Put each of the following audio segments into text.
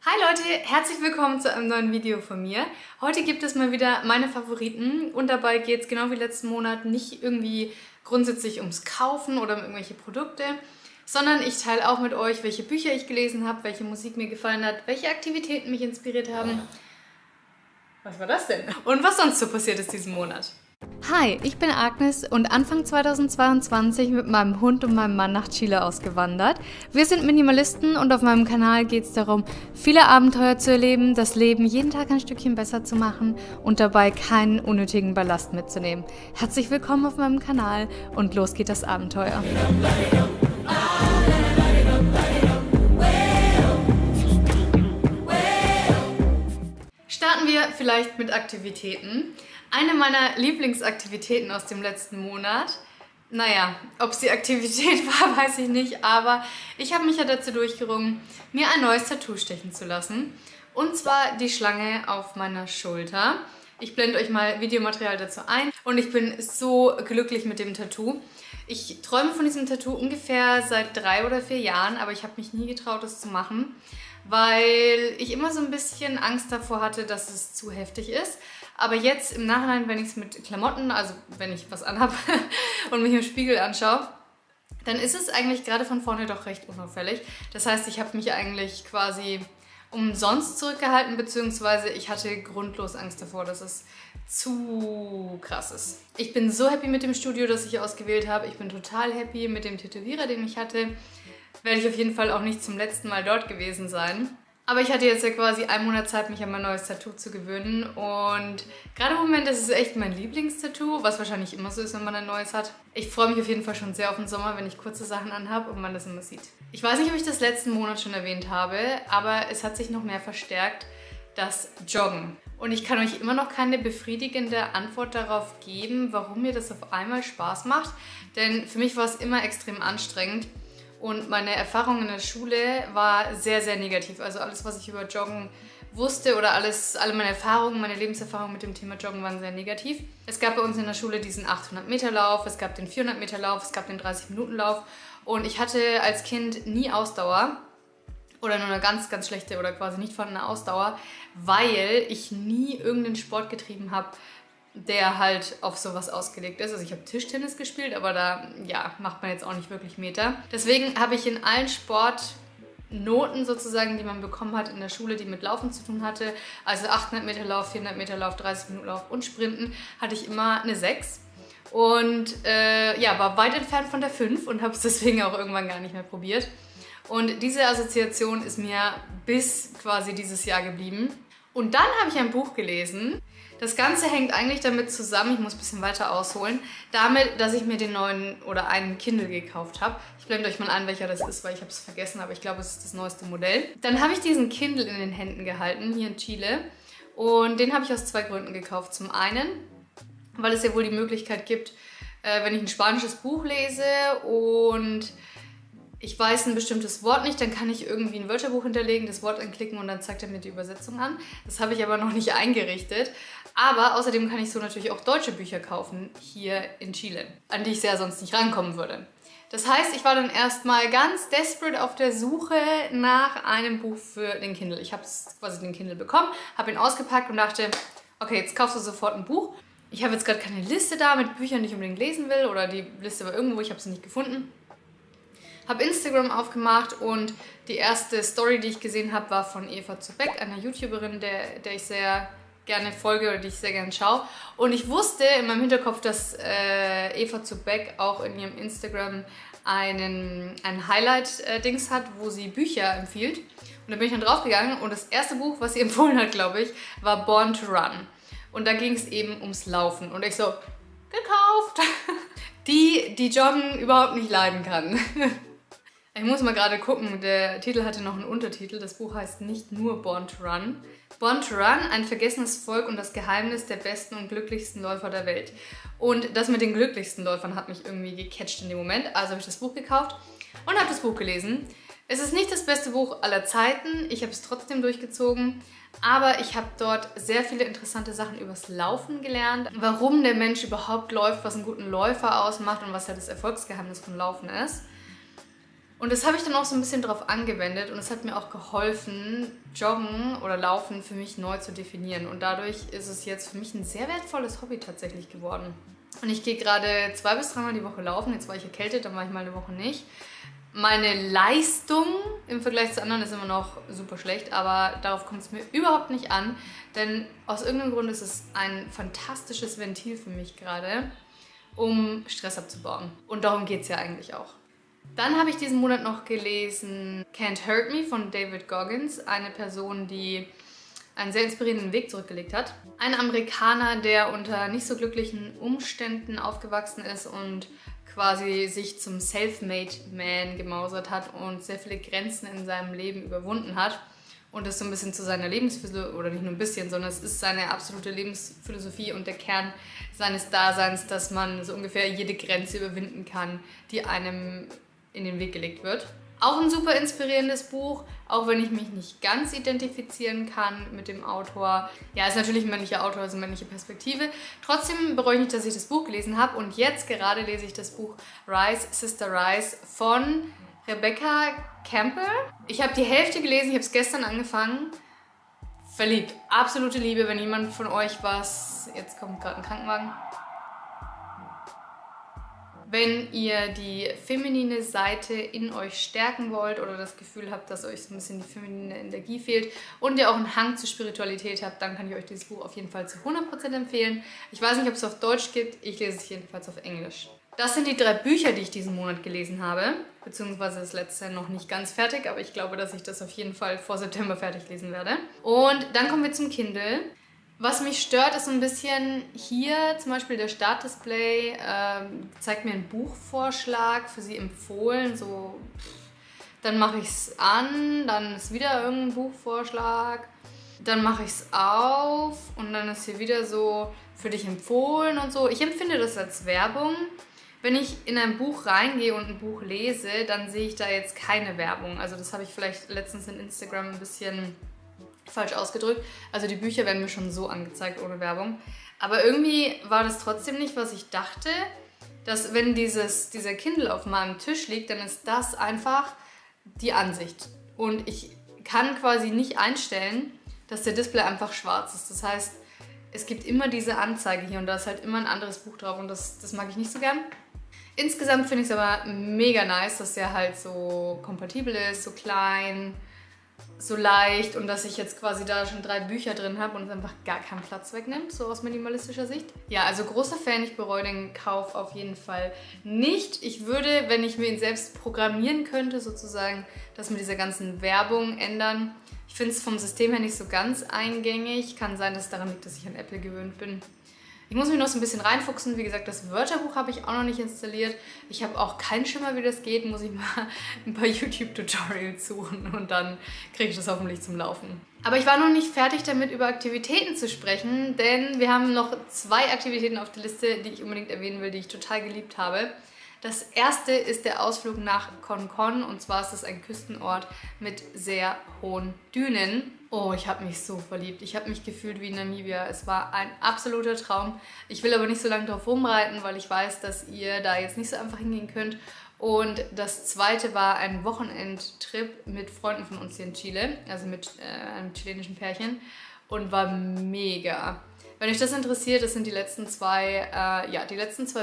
Hi Leute, herzlich willkommen zu einem neuen Video von mir. Heute gibt es mal wieder meine Favoriten und dabei geht es genau wie letzten Monat nicht irgendwie grundsätzlich ums Kaufen oder um irgendwelche Produkte, sondern ich teile auch mit euch, welche Bücher ich gelesen habe, welche Musik mir gefallen hat, welche Aktivitäten mich inspiriert haben. Was war das denn? Und was sonst so passiert ist diesen Monat. Hi, ich bin Agnes und Anfang 2022 mit meinem Hund und meinem Mann nach Chile ausgewandert. Wir sind Minimalisten und auf meinem Kanal geht es darum, viele Abenteuer zu erleben, das Leben jeden Tag ein Stückchen besser zu machen und dabei keinen unnötigen Ballast mitzunehmen. Herzlich willkommen auf meinem Kanal und los geht das Abenteuer. Starten wir vielleicht mit Aktivitäten. Eine meiner Lieblingsaktivitäten aus dem letzten Monat, naja, ob es die Aktivität war, weiß ich nicht, aber ich habe mich ja dazu durchgerungen, mir ein neues Tattoo stechen zu lassen. Und zwar die Schlange auf meiner Schulter. Ich blende euch mal Videomaterial dazu ein und ich bin so glücklich mit dem Tattoo. Ich träume von diesem Tattoo ungefähr seit 3 oder 4 Jahren, aber ich habe mich nie getraut, es zu machen, weil ich immer so ein bisschen Angst davor hatte, dass es zu heftig ist. Aber jetzt im Nachhinein, wenn ich es mit Klamotten, also wenn ich was anhabe und mich im Spiegel anschaue, dann ist es eigentlich gerade von vorne doch recht unauffällig. Das heißt, ich habe mich eigentlich quasi umsonst zurückgehalten, beziehungsweise ich hatte grundlos Angst davor, dass es zu krass ist. Ich bin so happy mit dem Studio, das ich ausgewählt habe. Ich bin total happy mit dem Tätowierer, den ich hatte. Werde ich auf jeden Fall auch nicht zum letzten Mal dort gewesen sein. Aber ich hatte jetzt ja quasi 1 Monat Zeit, mich an mein neues Tattoo zu gewöhnen und gerade im Moment ist es echt mein Lieblingstattoo, was wahrscheinlich immer so ist, wenn man ein neues hat. Ich freue mich auf jeden Fall schon sehr auf den Sommer, wenn ich kurze Sachen anhabe und man das immer sieht. Ich weiß nicht, ob ich das letzten Monat schon erwähnt habe, aber es hat sich noch mehr verstärkt, das Joggen. Und ich kann euch immer noch keine befriedigende Antwort darauf geben, warum mir das auf einmal Spaß macht, denn für mich war es immer extrem anstrengend. Und meine Erfahrung in der Schule war sehr, sehr negativ. Also alles, was ich über Joggen wusste oder alle meine Erfahrungen, meine Lebenserfahrungen mit dem Thema Joggen waren sehr negativ. Es gab bei uns in der Schule diesen 800-Meter-Lauf, es gab den 400-Meter-Lauf, es gab den 30-Minuten-Lauf. Und ich hatte als Kind nie Ausdauer oder nur eine ganz, ganz schlechte oder quasi nicht vorhandene Ausdauer, weil ich nie irgendeinen Sport getrieben habe, der halt auf sowas ausgelegt ist. Also ich habe Tischtennis gespielt, aber da ja, macht man jetzt auch nicht wirklich Meter. Deswegen habe ich in allen Sportnoten sozusagen, die man bekommen hat in der Schule, die mit Laufen zu tun hatte, also 800 Meter Lauf, 400 Meter Lauf, 30 Minuten Lauf und Sprinten, hatte ich immer eine 6. Und ja, war weit entfernt von der 5 und habe es deswegen auch irgendwann gar nicht mehr probiert. Und diese Assoziation ist mir bis quasi dieses Jahr geblieben. Und dann habe ich ein Buch gelesen. Das Ganze hängt eigentlich damit zusammen, ich muss ein bisschen weiter ausholen, damit, dass ich mir den neuen oder einen Kindle gekauft habe. Ich blende euch mal an, welcher das ist, weil ich habe es vergessen, aber ich glaube, es ist das neueste Modell. Dann habe ich diesen Kindle in den Händen gehalten, hier in Chile. Und den habe ich aus 2 Gründen gekauft. Zum einen, weil es ja wohl die Möglichkeit gibt, wenn ich ein spanisches Buch lese und ich weiß ein bestimmtes Wort nicht, dann kann ich irgendwie ein Wörterbuch hinterlegen, das Wort anklicken und dann zeigt er mir die Übersetzung an. Das habe ich aber noch nicht eingerichtet. Aber außerdem kann ich so natürlich auch deutsche Bücher kaufen, hier in Chile, an die ich ja sonst nicht rankommen würde. Das heißt, ich war dann erstmal ganz desperate auf der Suche nach einem Buch für den Kindle. Ich habe quasi den Kindle bekommen, habe ihn ausgepackt und dachte, okay, jetzt kaufst du sofort ein Buch. Ich habe jetzt gerade keine Liste da mit Büchern, die ich unbedingt lesen will oder die Liste war irgendwo, ich habe sie nicht gefunden. Habe Instagram aufgemacht und die erste Story, die ich gesehen habe, war von Eva zu Beck, einer YouTuberin, der ich sehr gerne folge oder die ich sehr gerne schaue. Und ich wusste in meinem Hinterkopf, dass Eva zu Beck auch in ihrem Instagram ein Highlight-Dings hat, wo sie Bücher empfiehlt. Und da bin ich dann draufgegangen und das erste Buch, was sie empfohlen hat, glaube ich, war Born to Run. Und da ging es eben ums Laufen. Und ich so, gekauft! die Joggen überhaupt nicht leiden kann. Ich muss mal gerade gucken, der Titel hatte noch einen Untertitel. Das Buch heißt nicht nur Born to Run. Born to Run, ein vergessenes Volk und das Geheimnis der besten und glücklichsten Läufer der Welt. Und das mit den glücklichsten Läufern hat mich irgendwie gecatcht in dem Moment. Also habe ich das Buch gekauft und habe das Buch gelesen. Es ist nicht das beste Buch aller Zeiten. Ich habe es trotzdem durchgezogen. Aber ich habe dort sehr viele interessante Sachen übers Laufen gelernt. Warum der Mensch überhaupt läuft, was einen guten Läufer ausmacht und was ja das Erfolgsgeheimnis von Laufen ist. Und das habe ich dann auch so ein bisschen drauf angewendet und es hat mir auch geholfen, Joggen oder Laufen für mich neu zu definieren. Und dadurch ist es jetzt für mich ein sehr wertvolles Hobby tatsächlich geworden. Und ich gehe gerade 2 bis 3 Mal die Woche laufen. Jetzt war ich erkältet, dann war ich mal eine Woche nicht. Meine Leistung im Vergleich zu anderen ist immer noch super schlecht, aber darauf kommt es mir überhaupt nicht an, denn aus irgendeinem Grund ist es ein fantastisches Ventil für mich gerade, um Stress abzubauen. Und darum geht es ja eigentlich auch. Dann habe ich diesen Monat noch gelesen Can't Hurt Me von David Goggins, eine Person, die einen sehr inspirierenden Weg zurückgelegt hat. Ein Amerikaner, der unter nicht so glücklichen Umständen aufgewachsen ist und quasi sich zum Self-Made Man gemausert hat und sehr viele Grenzen in seinem Leben überwunden hat und das so ein bisschen zu seiner Lebensphilosophie, oder nicht nur ein bisschen, sondern es ist seine absolute Lebensphilosophie und der Kern seines Daseins, dass man so ungefähr jede Grenze überwinden kann, die einem in den Weg gelegt wird. Auch ein super inspirierendes Buch, auch wenn ich mich nicht ganz identifizieren kann mit dem Autor. Ja, ist natürlich ein männlicher Autor, also männliche Perspektive. Trotzdem bereue ich nicht, dass ich das Buch gelesen habe. Und jetzt gerade lese ich das Buch Rise, Sister Rise von Rebecca Campbell. Ich habe die Hälfte gelesen, ich habe es gestern angefangen. Verliebt. Absolute Liebe, wenn jemand von euch was... Jetzt kommt gerade ein Krankenwagen. Wenn ihr die feminine Seite in euch stärken wollt oder das Gefühl habt, dass euch so ein bisschen die feminine Energie fehlt und ihr auch einen Hang zur Spiritualität habt, dann kann ich euch dieses Buch auf jeden Fall zu 100% empfehlen. Ich weiß nicht, ob es auf Deutsch gibt, ich lese es jedenfalls auf Englisch. Das sind die 3 Bücher, die ich diesen Monat gelesen habe, beziehungsweise das letzte noch nicht ganz fertig, aber ich glaube, dass ich das auf jeden Fall vor September fertig lesen werde. Und dann kommen wir zum Kindle. Was mich stört, ist so ein bisschen hier zum Beispiel der Startdisplay zeigt mir einen Buchvorschlag für sie empfohlen. So, dann mache ich es an, dann ist wieder irgendein Buchvorschlag, dann mache ich es auf und dann ist hier wieder so für dich empfohlen und so. Ich empfinde das als Werbung. Wenn ich in ein Buch reingehe und ein Buch lese, dann sehe ich da jetzt keine Werbung. Also das habe ich vielleicht letztens in Instagram ein bisschen falsch ausgedrückt. Also die Bücher werden mir schon so angezeigt, ohne Werbung. Aber irgendwie war das trotzdem nicht, was ich dachte, dass wenn dieser Kindle auf meinem Tisch liegt, dann ist das einfach die Ansicht. Und ich kann quasi nicht einstellen, dass der Display einfach schwarz ist. Das heißt, es gibt immer diese Anzeige hier und da ist halt immer ein anderes Buch drauf und das mag ich nicht so gern. Insgesamt finde ich es aber mega nice, dass der halt so kompatibel ist, so klein, so leicht und dass ich jetzt quasi da schon 3 Bücher drin habe und es einfach gar keinen Platz wegnimmt, so aus minimalistischer Sicht. Ja, also großer Fan, ich bereue den Kauf auf jeden Fall nicht. Ich würde, wenn ich mir ihn selbst programmieren könnte, sozusagen, das mit dieser ganzen Werbung ändern. Ich finde es vom System her nicht so ganz eingängig. Kann sein, dass es daran liegt, dass ich an Apple gewöhnt bin. Ich muss mich noch so ein bisschen reinfuchsen. Wie gesagt, das Wörterbuch habe ich auch noch nicht installiert. Ich habe auch keinen Schimmer, wie das geht. Muss ich mal ein paar YouTube-Tutorials suchen und dann kriege ich das hoffentlich zum Laufen. Aber ich war noch nicht fertig damit, über Aktivitäten zu sprechen, denn wir haben noch 2 Aktivitäten auf der Liste, die ich unbedingt erwähnen will, die ich total geliebt habe. Das erste ist der Ausflug nach Khon Khon und zwar ist es ein Küstenort mit sehr hohen Dünen. Oh, ich habe mich so verliebt. Ich habe mich gefühlt wie in Namibia. Es war ein absoluter Traum. Ich will aber nicht so lange drauf rumreiten, weil ich weiß, dass ihr da jetzt nicht so einfach hingehen könnt. Und das zweite war ein Wochenendtrip mit Freunden von uns hier in Chile, also mit einem chilenischen Pärchen und war mega. Wenn euch das interessiert, das sind die letzten 2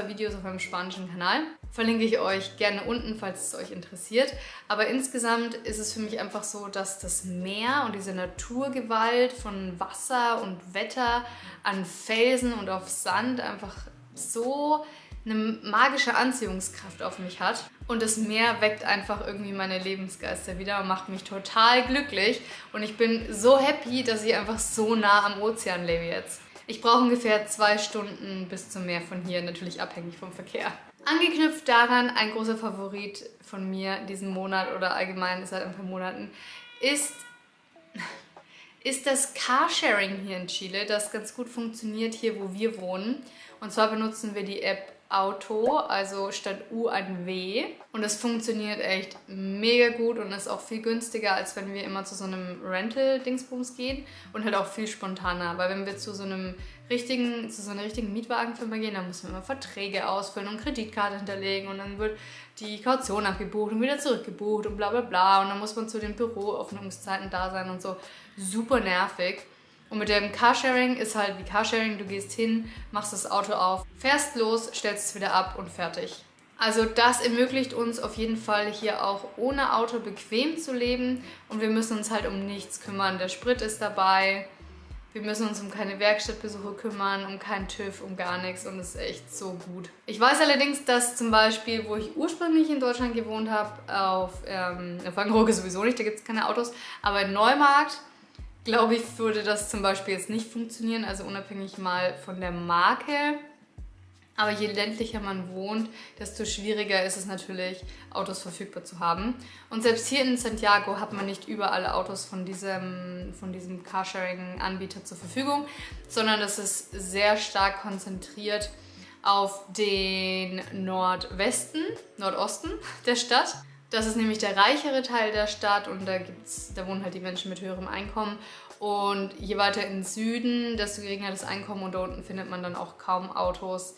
Videos auf meinem spanischen Kanal. Verlinke ich euch gerne unten, falls es euch interessiert. Aber insgesamt ist es für mich einfach so, dass das Meer und diese Naturgewalt von Wasser und Wetter an Felsen und auf Sand einfach so eine magische Anziehungskraft auf mich hat. Und das Meer weckt einfach irgendwie meine Lebensgeister wieder und macht mich total glücklich. Und ich bin so happy, dass ich einfach so nah am Ozean lebe jetzt. Ich brauche ungefähr 2 Stunden bis zum Meer von hier, natürlich abhängig vom Verkehr. Angeknüpft daran, ein großer Favorit von mir diesen Monat oder allgemein seit ein paar Monaten, ist das Carsharing hier in Chile, das ganz gut funktioniert hier, wo wir wohnen. Und zwar benutzen wir die App Auto, also statt U ein W. Und das funktioniert echt mega gut und ist auch viel günstiger, als wenn wir immer zu so einem Rental-Dingsbums gehen und halt auch viel spontaner. Weil wenn wir zu so einer richtigen Mietwagenfirma gehen, dann müssen wir immer Verträge ausfüllen und Kreditkarte hinterlegen und dann wird die Kaution abgebucht und wieder zurückgebucht und bla bla bla. Und dann muss man zu den Büroöffnungszeiten da sein und so. Super nervig. Und mit dem Carsharing ist halt wie Carsharing, du gehst hin, machst das Auto auf, fährst los, stellst es wieder ab und fertig. Also das ermöglicht uns auf jeden Fall hier auch ohne Auto bequem zu leben und wir müssen uns halt um nichts kümmern. Der Sprit ist dabei, wir müssen uns um keine Werkstattbesuche kümmern, um keinen TÜV, um gar nichts und es ist echt so gut. Ich weiß allerdings, dass zum Beispiel, wo ich ursprünglich in Deutschland gewohnt habe, auf Wangerooge sowieso nicht, da gibt es keine Autos, aber in Neumarkt, glaube ich, würde das zum Beispiel jetzt nicht funktionieren, also unabhängig mal von der Marke. Aber je ländlicher man wohnt, desto schwieriger ist es natürlich, Autos verfügbar zu haben. Und selbst hier in Santiago hat man nicht überall Autos von diesem Carsharing-Anbieter zur Verfügung, sondern das ist sehr stark konzentriert auf den Nordosten der Stadt. Das ist nämlich der reichere Teil der Stadt und da wohnen halt die Menschen mit höherem Einkommen. Und je weiter in den Süden, desto geringer das Einkommen und da unten findet man dann auch kaum Autos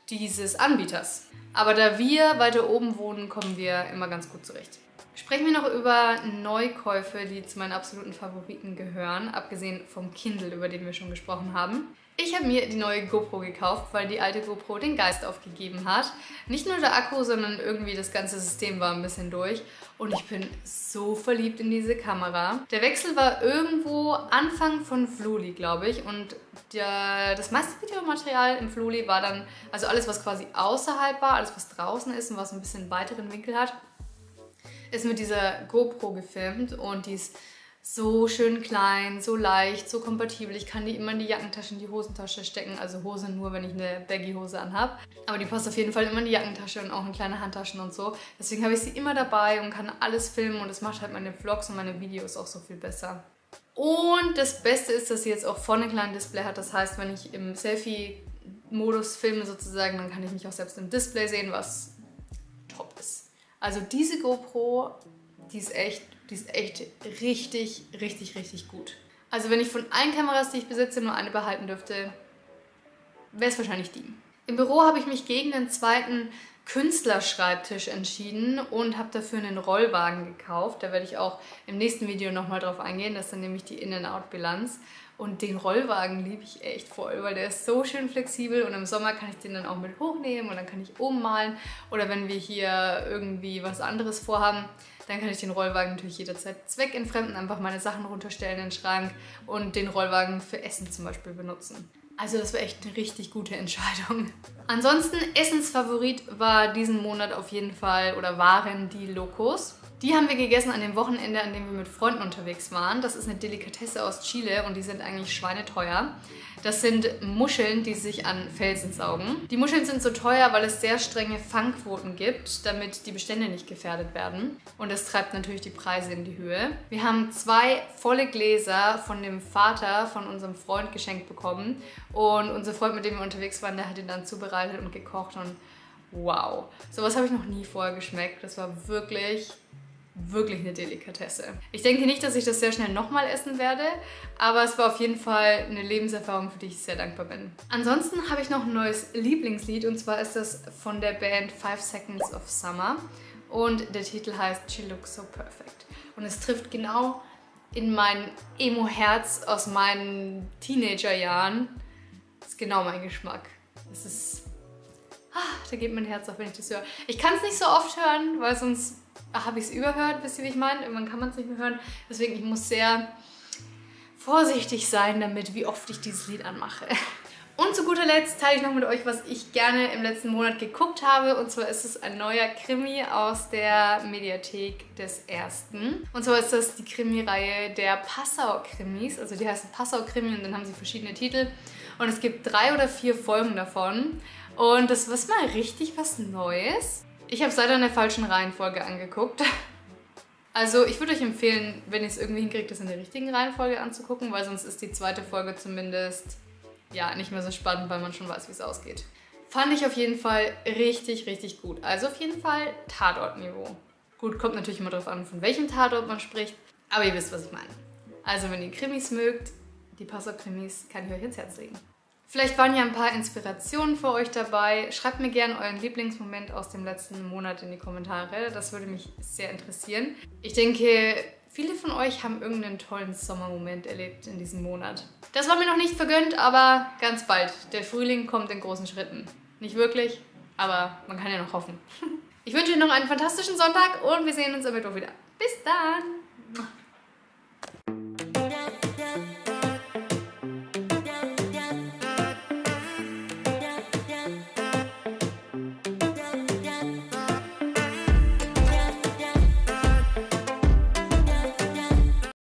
dieses Anbieters. Aber da wir weiter oben wohnen, kommen wir immer ganz gut zurecht. Sprechen wir noch über Neukäufe, die zu meinen absoluten Favoriten gehören, abgesehen vom Kindle, über den wir schon gesprochen haben. Ich habe mir die neue GoPro gekauft, weil die alte GoPro den Geist aufgegeben hat. Nicht nur der Akku, sondern irgendwie das ganze System war ein bisschen durch. Und ich bin so verliebt in diese Kamera. Der Wechsel war irgendwo Anfang von Fluli, glaube ich. Und das meiste Videomaterial im Fluli war dann, also alles, was quasi außerhalb war, alles, was draußen ist und was ein bisschen weiteren Winkel hat, ist mit dieser GoPro gefilmt. Und die ist so schön klein, so leicht, so kompatibel. Ich kann die immer in die Jackentasche, in die Hosentasche stecken. Also Hose nur, wenn ich eine Baggy-Hose anhabe. Aber die passt auf jeden Fall immer in die Jackentasche und auch in kleine Handtaschen und so. Deswegen habe ich sie immer dabei und kann alles filmen. Und das macht halt meine Vlogs und meine Videos auch so viel besser. Und das Beste ist, dass sie jetzt auch vorne ein kleines Display hat. Das heißt, wenn ich im Selfie-Modus filme sozusagen, dann kann ich mich auch selbst im Display sehen, was top ist. Also diese GoPro, die ist echt richtig, richtig, richtig gut. Also wenn ich von allen Kameras, die ich besitze, nur eine behalten dürfte, wäre es wahrscheinlich die. Im Büro habe ich mich gegen einen zweiten Künstlerschreibtisch entschieden und habe dafür einen Rollwagen gekauft. Da werde ich auch im nächsten Video nochmal drauf eingehen. Das ist dann nämlich die In-and-Out-Bilanz. Und den Rollwagen liebe ich echt voll, weil der ist so schön flexibel und im Sommer kann ich den dann auch mit hochnehmen und dann kann ich ummalen. Oder wenn wir hier irgendwie was anderes vorhaben, dann kann ich den Rollwagen natürlich jederzeit zweckentfremden, einfach meine Sachen runterstellen in den Schrank und den Rollwagen für Essen zum Beispiel benutzen. Also das war echt eine richtig gute Entscheidung. Ansonsten, Essensfavorit war diesen Monat auf jeden Fall oder waren die Locos. Die haben wir gegessen an dem Wochenende, an dem wir mit Freunden unterwegs waren. Das ist eine Delikatesse aus Chile und die sind eigentlich schweineteuer. Das sind Muscheln, die sich an Felsen saugen. Die Muscheln sind so teuer, weil es sehr strenge Fangquoten gibt, damit die Bestände nicht gefährdet werden. Und das treibt natürlich die Preise in die Höhe. Wir haben 2 volle Gläser von dem Vater von unserem Freund geschenkt bekommen. Und unser Freund, mit dem wir unterwegs waren, der hat ihn dann zubereitet und gekocht. Und wow, sowas habe ich noch nie vorher geschmeckt. Das war wirklich eine Delikatesse. Ich denke nicht, dass ich das sehr schnell nochmal essen werde, aber es war auf jeden Fall eine Lebenserfahrung, für die ich sehr dankbar bin. Ansonsten habe ich noch ein neues Lieblingslied und zwar ist das von der Band 5 Seconds of Summer und der Titel heißt She Looks So Perfect. Und es trifft genau in mein Emo-Herz aus meinen Teenagerjahren. Das ist genau mein Geschmack. Das ist... da geht mein Herz auf, wenn ich das höre. Ich kann es nicht so oft hören, weil sonst habe ich es überhört, wisst ihr, wie ich meine? Irgendwann kann man es nicht mehr hören. Deswegen, ich muss sehr vorsichtig sein damit, wie oft ich dieses Lied anmache. Und zu guter Letzt teile ich noch mit euch, was ich gerne im letzten Monat geguckt habe. Und zwar ist es ein neuer Krimi aus der Mediathek des Ersten. Und zwar ist das die Krimireihe der Passau-Krimis. Also die heißen Passau-Krimi und dann haben sie verschiedene Titel. Und es gibt 3 oder 4 Folgen davon. Und das ist mal richtig was Neues. Ich habe es leider in der falschen Reihenfolge angeguckt. Also ich würde euch empfehlen, wenn ihr es irgendwie hinkriegt, das in der richtigen Reihenfolge anzugucken, weil sonst ist die zweite Folge zumindest ja nicht mehr so spannend, weil man schon weiß, wie es ausgeht. Fand ich auf jeden Fall richtig, richtig gut. Also auf jeden Fall Tatort-Niveau. Gut, kommt natürlich immer darauf an, von welchem Tatort man spricht, aber ihr wisst, was ich meine. Also wenn ihr Krimis mögt, die Passau-Krimis, kann ich euch ins Herz legen. Vielleicht waren ja ein paar Inspirationen für euch dabei. Schreibt mir gerne euren Lieblingsmoment aus dem letzten Monat in die Kommentare. Das würde mich sehr interessieren. Ich denke, viele von euch haben irgendeinen tollen Sommermoment erlebt in diesem Monat. Das war mir noch nicht vergönnt, aber ganz bald. Der Frühling kommt in großen Schritten. Nicht wirklich, aber man kann ja noch hoffen. Ich wünsche euch noch einen fantastischen Sonntag und wir sehen uns am Mittwoch wieder. Bis dann!